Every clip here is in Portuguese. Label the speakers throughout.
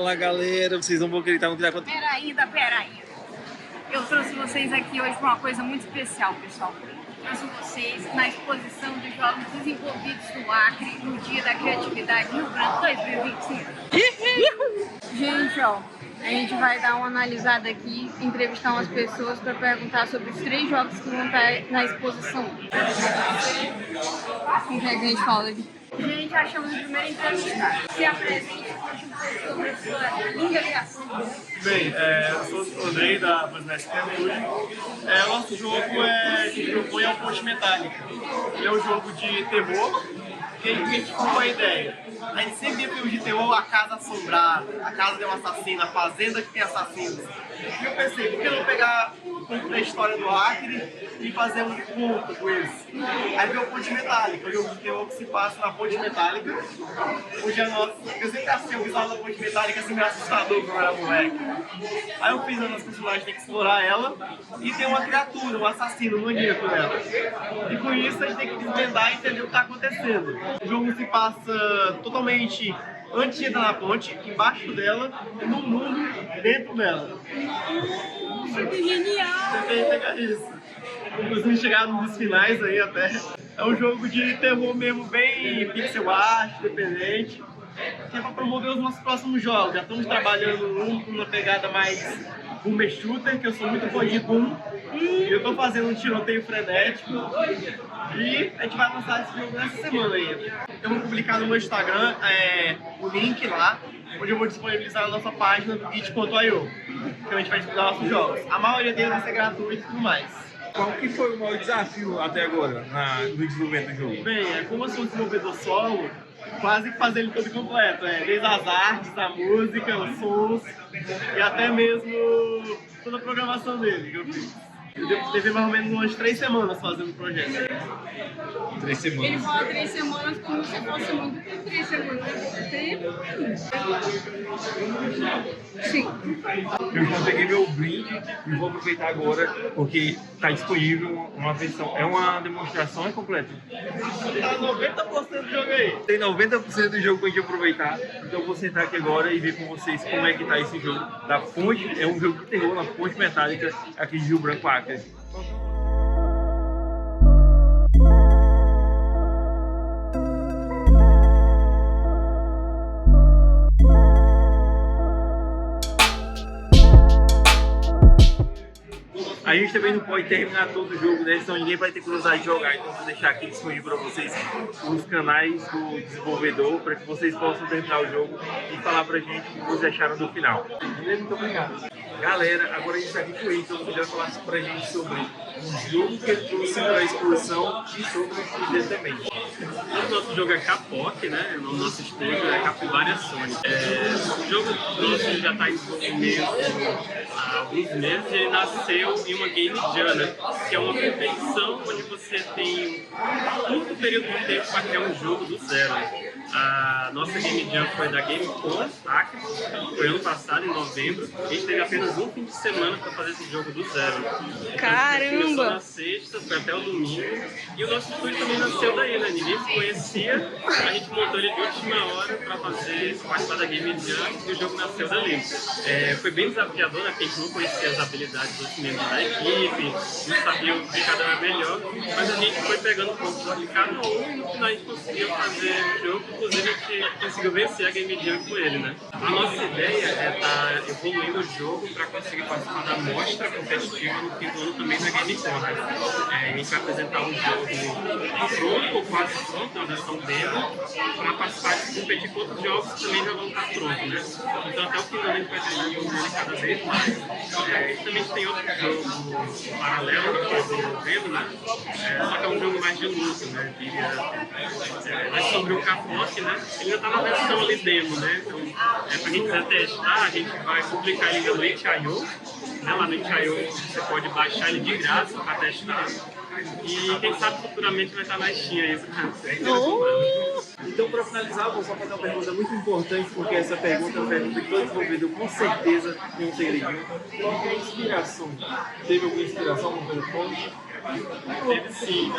Speaker 1: Fala galera, vocês não vão acreditar no que vai acontecer.
Speaker 2: Pera ainda. Eu trouxe vocês aqui hoje para uma coisa muito especial, pessoal. Trouxe vocês na exposição dos jogos desenvolvidos no Acre no Dia da Criatividade Rio Branco 2025. Gente, ó, a gente vai dar uma analisada aqui, entrevistar umas pessoas para perguntar sobre os 3 jogos que vão estar na exposição. O que é que a gente fala aqui? Gente, achamos o primeiro entrevista. Se apresente e conte um pouco sobre a sua linda criação.
Speaker 3: Bem, eu sou o Andrei da Business Studio. O nosso jogo que propõe é o Ponte Metálica. Ele é um jogo de terror que a gente com a ideia. A gente sempre via filmes de terror, a casa assombrada, a casa de um assassino, a fazenda que tem assassinos. E eu pensei, por que não pegar um pouco da história do Acre e fazer um conto com esse? Aí veio o Ponte Metálica, um jogo de terror que se passa na Ponte Metálica. Hoje eu sempre achei o visual da Ponte Metálica assim meio assustador quando eu era moleque. Aí eu fiz a nossa personagem tem que explorar ela e tem uma criatura, um assassino maníaco nela. E com isso a gente tem que desvendar e entender o que está acontecendo. O jogo se passa totalmente antes de entrar na ponte, embaixo dela e no mundo dentro dela.
Speaker 2: Isso é genial!
Speaker 3: Tentei pegar isso. Inclusive chegar nos finais aí até. É um jogo de terror mesmo, bem pixel art, independente. Que é para promover os nossos próximos jogos. Já estamos trabalhando numa pegada mais boomer shooter, que eu sou muito fã de Boom. E eu estou fazendo um tiroteio frenético. E a gente vai lançar esse jogo nessa semana aí. Eu vou publicar no meu Instagram o link lá, onde eu vou disponibilizar na nossa página do Git.io, que a gente vai divulgar nossos jogos. A maioria deles vai ser gratuito e tudo mais.
Speaker 1: Qual que foi o maior desafio até agora no desenvolvimento do jogo?
Speaker 3: Bem, como eu sou um desenvolvedor solo, quase que fazer ele todo completo, desde as artes, a música, os sons e até mesmo toda a programação dele que eu fiz. Eu teve mais ou menos umas 3 semanas fazendo o projeto.
Speaker 1: 3 semanas.
Speaker 2: Ele fala 3 semanas como se fosse muito tempo. 3 semanas. Sim.
Speaker 1: Eu já peguei meu brinde e vou aproveitar agora porque está disponível uma versão. É uma demonstração completa.
Speaker 3: Tá 90% do jogo aí.
Speaker 1: Tem 90% do jogo pra gente aproveitar. Então eu vou sentar aqui agora e ver com vocês como é que tá esse jogo da Ponte. É um jogo de terror na Ponte Metálica aqui de Rio Branco, Acre. A gente também não pode terminar todo o jogo, né? Senão ninguém vai ter curiosidade de jogar. Então vou deixar aqui disponível para vocês os canais do desenvolvedor para que vocês possam terminar o jogo e falar pra gente o que vocês acharam do final. Beleza? Muito obrigado. Galera, agora a gente está aqui com o Ítalo, que já falasse pra gente sobre o jogo que ele trouxe para a exposição e sobre o estúdio dele também.
Speaker 4: O nosso jogo é Capoc, né? O nosso estúdio é Capivara Sony. O jogo nosso já está em desenvolvimento há alguns meses. Ele nasceu em uma Game Jam, né? Que é uma competição onde você tem um curto período de tempo para criar um jogo do zero. A nossa Game Jam foi da GameCon Acre, foi ano passado, em novembro. A gente teve apenas um fim de semana para fazer esse jogo do zero.
Speaker 2: Caramba!
Speaker 4: Começou na sexta, foi até o domingo. E o nosso estúdio também nasceu daí, né? Ninguém se conhecia. A gente montou ele de última hora para participar da Game Jam e o jogo nasceu dali. Foi bem desafiador, né? Porque a gente não conhecia as habilidades dos membros da equipe, não sabia o que cada um era melhor. Mas a gente foi pegando um pouco de cada um e no final a gente conseguiu fazer o jogo. Inclusive, a gente conseguiu vencer a Game Jam com ele, né? A nossa ideia é estar evoluindo o jogo para conseguir participar da mostra competitiva no fim do ano também na Game Con. A gente vai apresentar um jogo pronto ou quase pronto, uma versão demo, para participar de competir com outros jogos que também já vão estar prontos, né? Então, até o fim do ano a gente vai desenvolver ele cada vez mais. E também tem outro jogo paralelo que a gente está desenvolvendo, né? Só que é um jogo mais de luta, né? Mais sobre o Capoc, né? Ele ainda está na versão ali demo, né? Então, pra quem quiser testar, a gente vai publicar ele no itch.io, né? Lá no itch.io você pode baixar ele de graça para testar. E quem sabe futuramente vai estar na Steam aí pra
Speaker 1: Então, para finalizar, eu vou só fazer uma pergunta muito importante, porque essa pergunta é uma pergunta que todo desenvolvedor com certeza tem um segredinho. Qual é a inspiração? Teve alguma inspiração no telefone?
Speaker 4: Teve sim.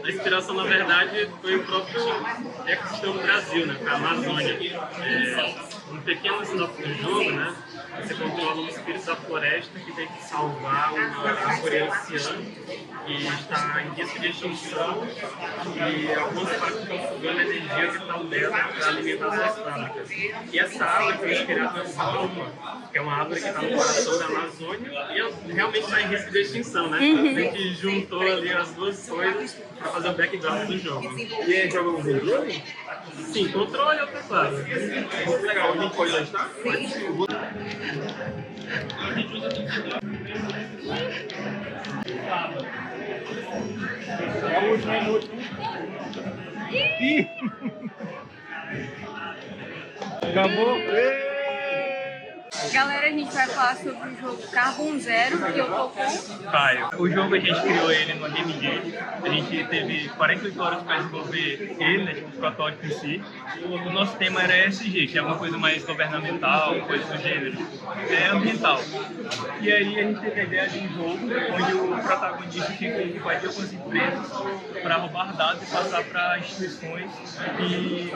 Speaker 4: A inspiração, na verdade, foi o próprio ecossistema do Brasil, né? Foi a Amazônia. Um pequeno sinopse do jogo, né? Você controla um espírito da floresta que tem que salvar uma árvore anciã que está em risco de extinção e algumas partes estão sugando a energia vital dela para alimentar suas fábricas. E essa árvore foi inspirada na palma, que é uma árvore que está no coração da Amazônia e realmente está em risco de extinção, né? A gente juntou ali as duas coisas para fazer o background do jogo.
Speaker 1: E aí, joga com controle?
Speaker 4: Sim, controle é o teclado.
Speaker 1: Muito legal, a gente pode testar? É o último, é o último. Ih! Acabou?
Speaker 2: Galera, a gente vai falar sobre o jogo Carbon Zero, que eu tô com...
Speaker 3: Caio. O jogo a gente criou ele no Game Jam. A gente teve 48 horas para desenvolver ele, né, tipo, o protótipo em si. O nosso tema era ESG, que é uma coisa mais governamental, coisa do gênero, ambiental. E aí a gente teve a ideia de um jogo onde o protagonista tinha que invadir algumas empresas para roubar dados e passar para instituições que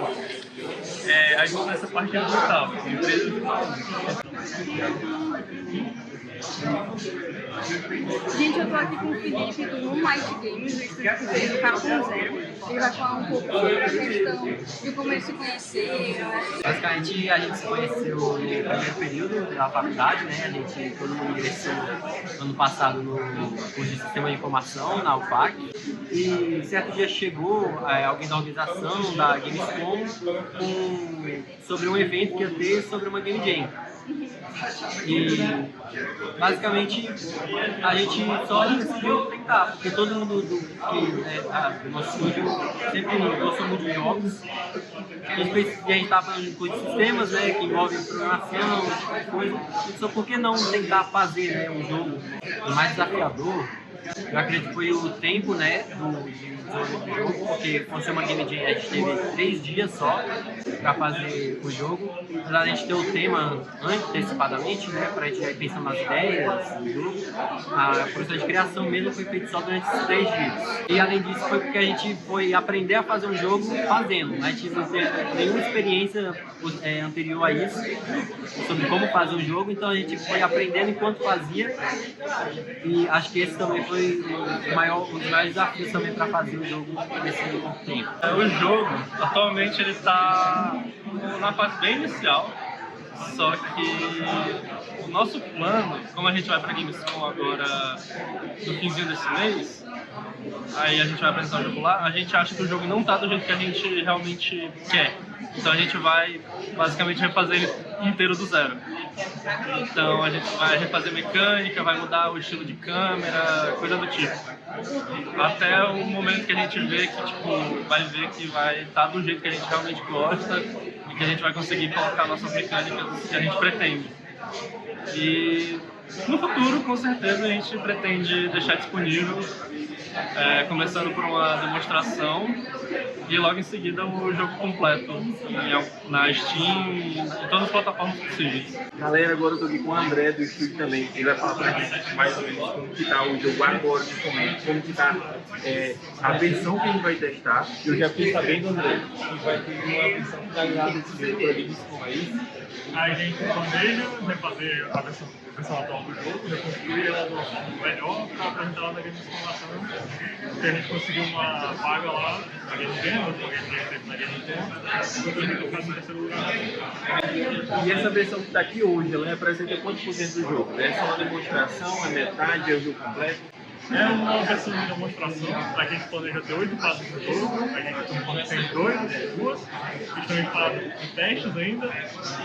Speaker 3: ajudam nessa parte ambiental, empresas.
Speaker 2: Gente, eu tô aqui com o Felipe do Moonlight Games, do estúdio que fez o Carbon Zero. Ele vai falar um pouco sobre a questão de como eles se conheceram, né?
Speaker 5: Basicamente, a gente se conheceu no primeiro período da faculdade, né? Todo mundo ingressou ano passado no curso de Sistema de Informação, na UFAC. E certo dia chegou alguém da organização, da Gamescom, sobre um evento que ia ter sobre uma Game Jam. E basicamente a gente só decidiu tentar, porque todo mundo do nosso estúdio sempre gostou muito de jogos. A gente estava falando de coisas de sistemas, né, que envolvem programação, esse tipo de coisa. Só por que não tentar fazer, né, um jogo mais desafiador? Eu acredito que foi o tempo, né, do jogo, porque por ser uma Game Jam, a gente teve 3 dias só para fazer o jogo. Apesar de a gente ter o tema antecipadamente, né, para a gente ir pensando nas ideias do jogo, a process de criação mesmo foi feito só durante esses 3 dias. E além disso foi porque a gente foi aprender a fazer um jogo fazendo. A gente não teve nenhuma experiência anterior a isso, sobre como fazer um jogo, então a gente foi aprendendo enquanto fazia. E acho que esse também foi um dos maiores desafios também para fazer o jogo nesse pouco tempo.
Speaker 3: O jogo, atualmente, ele está na fase bem inicial, só que o nosso plano, como a gente vai para a Gamescom agora no finzinho desse mês, aí a gente vai apresentar o jogo lá, a gente acha que o jogo não está do jeito que a gente realmente quer. Então a gente vai basicamente refazer ele inteiro do zero. Então a gente vai refazer mecânica, vai mudar o estilo de câmera, coisa do tipo. Até o momento que a gente vê que vai ver que vai estar do jeito que a gente realmente gosta e que a gente vai conseguir colocar nossas mecânicas que a gente pretende. E no futuro, com certeza, a gente pretende deixar disponível, começando por uma demonstração e logo em seguida o jogo completo na Steam e em todas as plataformas possíveis.
Speaker 1: Galera, agora eu tô aqui com o André do estúdio também. Ele vai falar pra gente mais ou menos como que tá o jogo agora nesse momento, como que tá a versão que a gente vai testar. Eu já fiquei sabendo, André, que vai ter uma versão finalizada desse jogo pra Gamescom, é isso?
Speaker 3: A gente planeja refazer a versão atual do jogo, reconstruir ela melhor para apresentar lá na Gamescom, porque a gente conseguiu uma vaga lá na Game Jam, outra Game Jam teve na Game Jam, então a gente vai no terceiro lugar.
Speaker 1: E essa versão que tá aqui hoje, ela representa quantos por cento do jogo? É só uma demonstração, é metade, é o jogo completo?
Speaker 3: É uma versão de demonstração, a gente planeja ter 8 fases do jogo, a gente tem 2, que estão em testes ainda,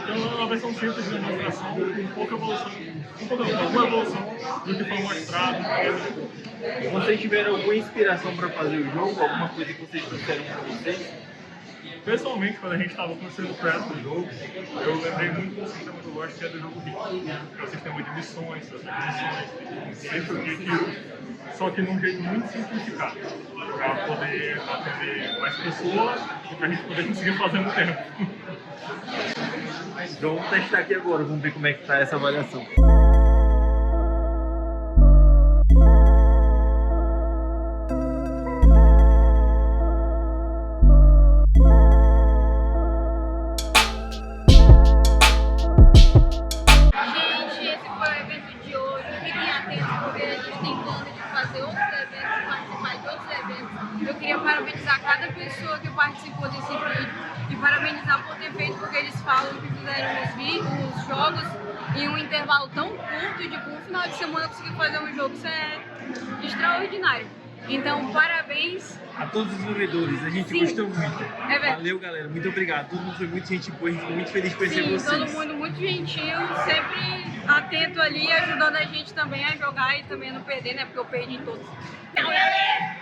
Speaker 3: então é uma versão simples de demonstração, com pouca evolução, alguma evolução do que foi mostrado.
Speaker 1: Vocês tiveram alguma inspiração para fazer o jogo? Alguma coisa que vocês trouxeram para vocês?
Speaker 3: Pessoalmente, quando a gente estava construindo o projeto do jogo, eu lembrei muito do sistema que eu gosto, que é do jogo Rico, que é o sistema de missões, sempre o objetivo, só que num jeito muito simplificado, para poder atender mais pessoas e para a gente poder conseguir fazer no tempo.
Speaker 1: Então vamos testar aqui agora, vamos ver como é que está essa avaliação.
Speaker 2: parabenizar por ter feito, porque eles falam que fizeram os jogos em um intervalo tão curto, e tipo, um final de semana conseguir fazer um jogo, isso é extraordinário. Então, parabéns.
Speaker 1: A todos os desenvolvedores, a gente
Speaker 2: Sim,
Speaker 1: gostou muito.
Speaker 2: É verdade.
Speaker 1: Valeu, galera, muito obrigado. Todo mundo foi muito gente boa, a gente ficou muito feliz de conhecer
Speaker 2: Sim,
Speaker 1: vocês.
Speaker 2: todo mundo muito gentil, sempre atento ali, ajudando a gente também a jogar e também não perder, né? Porque eu perdi todos. Tchau, galera!